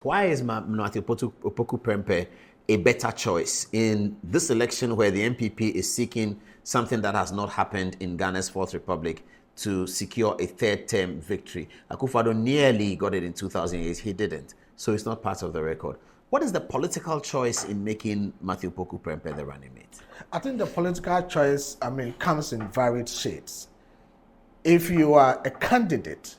Why is Matthew Poku Prempeh a better choice in this election where the NPP is seeking something that has not happened in Ghana's Fourth Republic to secure a third-term victory? Akufo-Addo nearly got it in 2008. He didn't. So it's not part of the record. What is the political choice in making Matthew Poku Prempeh the running mate? I think the political choice, comes in varied shades. If you are a candidate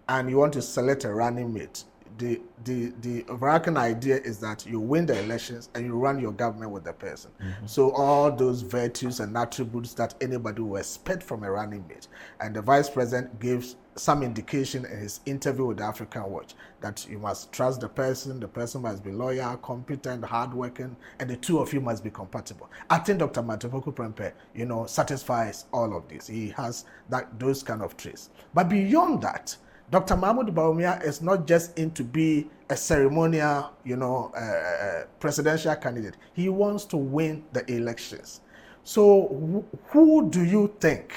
and you want to select a running mate, the overarching idea is that you win the elections and you run your government with the person. So all those virtues and attributes that anybody will expect from a running mate. And the vice president gives some indication in his interview with the African Watch that you must trust the person must be loyal, competent, hardworking, and the two of you must be compatible. I think Dr. Matthew Poku Prempeh, satisfies all of this. He has those kind of traits. But beyond that, Dr. Mahmoud Bawumia is not just into be a ceremonial, presidential candidate. He wants to win the elections. So who do you think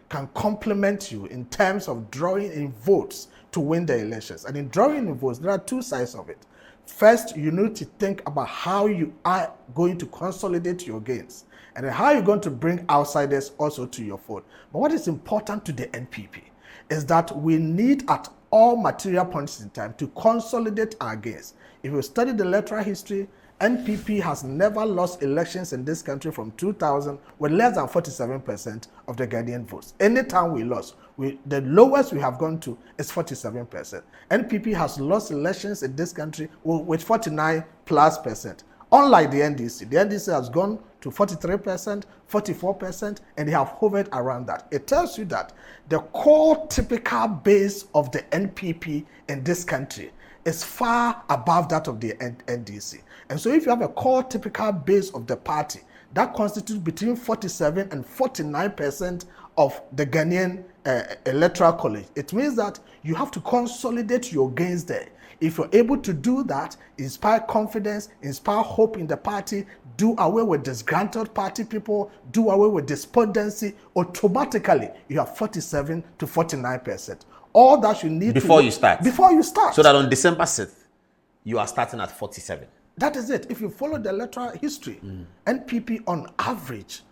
can complement you in terms of drawing in votes to win the elections? And in drawing in votes, there are two sides of it. First, you need to think about how you are going to consolidate your gains and then how you're going to bring outsiders also to your fold. But what is important to the NPP is that we need at all material points in time to consolidate our gains. If you study the electoral history, NPP has never lost elections in this country from 2000 with less than 47% of the Ghanaian votes. Anytime we lost, the lowest we have gone to is 47%. NPP has lost elections in this country with 49+%. Unlike the NDC has gone to 43%, 44%, and they have hovered around that. It tells you that the core typical base of the NPP in this country is far above that of the NDC. And so if you have a core typical base of the party, that constitutes between 47 and 49% of the Ghanaian electoral college. It means that you have to consolidate your gains there. If you're able to do that, inspire confidence, inspire hope in the party, do away with disgruntled party people, do away with despondency, automatically you have 47 to 49%. All that you need before you start. So that on December 6th, you are starting at 47. That is it. If you follow the electoral history, NPP on average,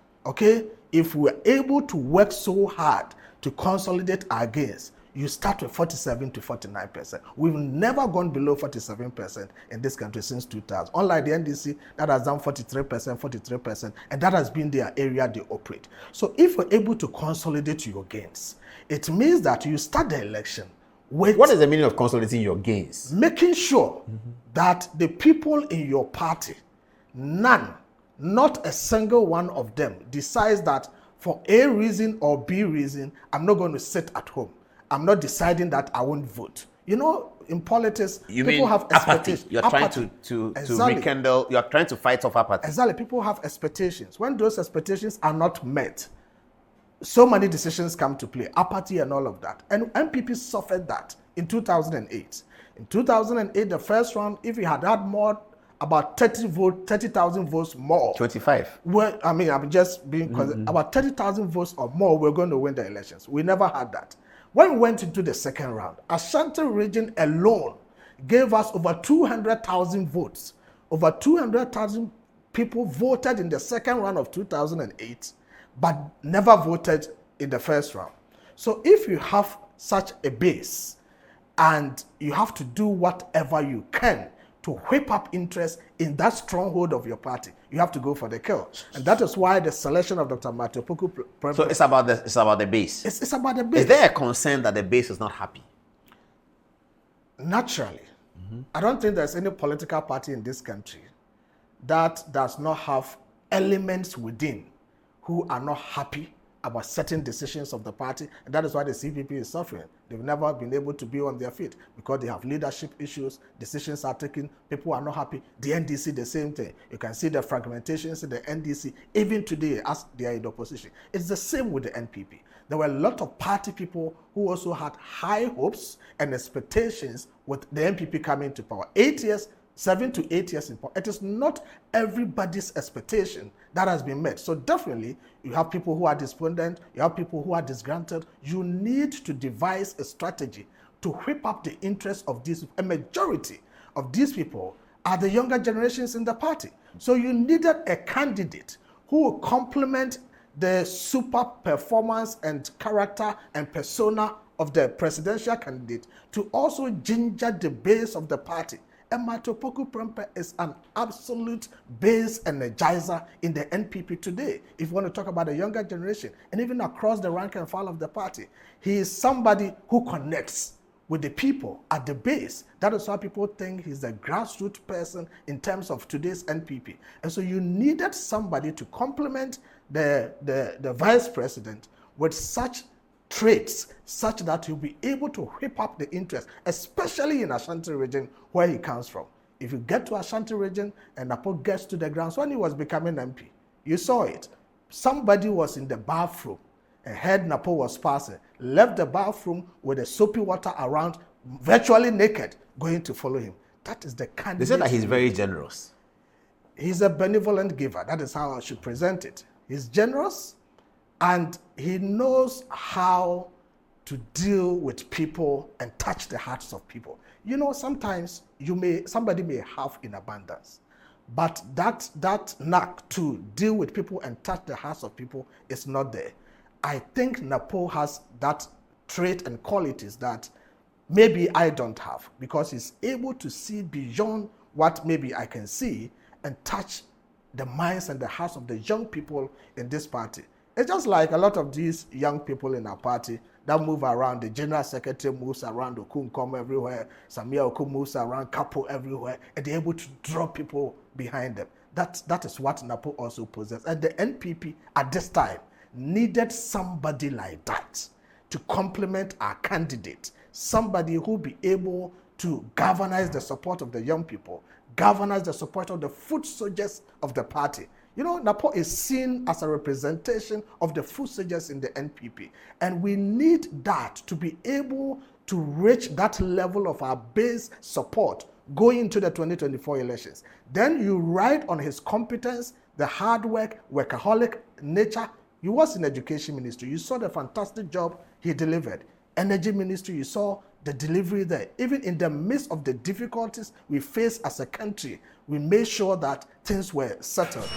if we're able to work so hard to consolidate our gains, you start with 47 to 49%. We've never gone below 47% in this country since 2000. Unlike the NDC, that has done 43%, and that has been their area they operate. So if you're able to consolidate your gains, it means that you start the election with... What is the meaning of consolidating your gains? Making sure that the people in your party, none, not a single one of them, decides that for A reason or B reason, I'm not going to sit at home. I'm not deciding that I won't vote. In politics, people have expectations. You're trying to rekindle, you're trying to fight off apathy. Exactly. People have expectations. When those expectations are not met, so many decisions come to play, apathy and all of that. And NPP suffered that in 2008. In 2008, the first round, if we had more, about 30,000 votes more. 25. Well, I'm just being about 30,000 votes or more, we're going to win the elections. We never had that. When we went into the second round, Ashanti region alone gave us over 200,000 votes. Over 200,000 people voted in the second round of 2008, but never voted in the first round. So if you have such a base and you have to do whatever you can to whip up interest in that stronghold of your party, you have to go for the kill. And that is why the selection of Dr. Matthew Poku Prempeh... So it's about the base. It's about the base. Is there a concern that the base is not happy? Naturally. I don't think there's any political party in this country that does not have elements within who are not happy about certain decisions of the party, and that is why the CPP is suffering. They've never been able to be on their feet because they have leadership issues, decisions are taken, people are not happy. The NDC, the same thing. You can see the fragmentations in the NDC, even today as they are in the opposition. It's the same with the NPP. There were a lot of party people who also had high hopes and expectations with the NPP coming to power. 7 to 8 years in power. It is not everybody's expectation that has been met. So definitely, you have people who are despondent, you have people who are disgruntled. You need to devise a strategy to whip up the interest of a majority of these people are the younger generations in the party. So you needed a candidate who will complement the super performance and character and persona of the presidential candidate to also ginger the base of the party. And Poku Prempeh is an absolute base energizer in the NPP today. If you want to talk about the younger generation and even across the rank and file of the party, he is somebody who connects with the people at the base. That is why people think he's a grassroots person in terms of today's NPP. And so you needed somebody to complement the vice president with such traits, such that he'll be able to whip up the interest, especially in Ashanti region where he comes from. If you get to Ashanti region and NAPO gets to the grounds, when he was becoming MP, you saw it. Somebody was in the bathroom and heard NAPO was passing, left the bathroom with the soapy water around, virtually naked, going to follow him. That is the candidate. They said that he's very generous. He's a benevolent giver. That is how I should present it. He's generous, and he knows how to deal with people and touch the hearts of people. You know, sometimes somebody may have in abundance, but that knack to deal with people and touch the hearts of people is not there. I think NAPO has that trait and qualities that maybe I don't have, because he's able to see beyond what maybe I can see and touch the minds and the hearts of the young people in this party. It's just like a lot of these young people in our party that move around. The general secretary moves around, Oku come everywhere, Samia Oku moves around, Capo everywhere, and they're able to draw people behind them. That is what NAPO also possesses. And the NPP at this time needed somebody like that to complement our candidate, somebody who will be able to galvanize the support of the young people, galvanize the support of the foot soldiers of the party. You know, NAPO is seen as a representation of the foot soldiers in the NPP. And we need that to be able to reach that level of our base support going into the 2024 elections. Then you ride on his competence, the hard work, workaholic nature. He was in education ministry. You saw the fantastic job he delivered. Energy ministry, you saw the delivery there. Even in the midst of the difficulties we face as a country, we made sure that things were settled.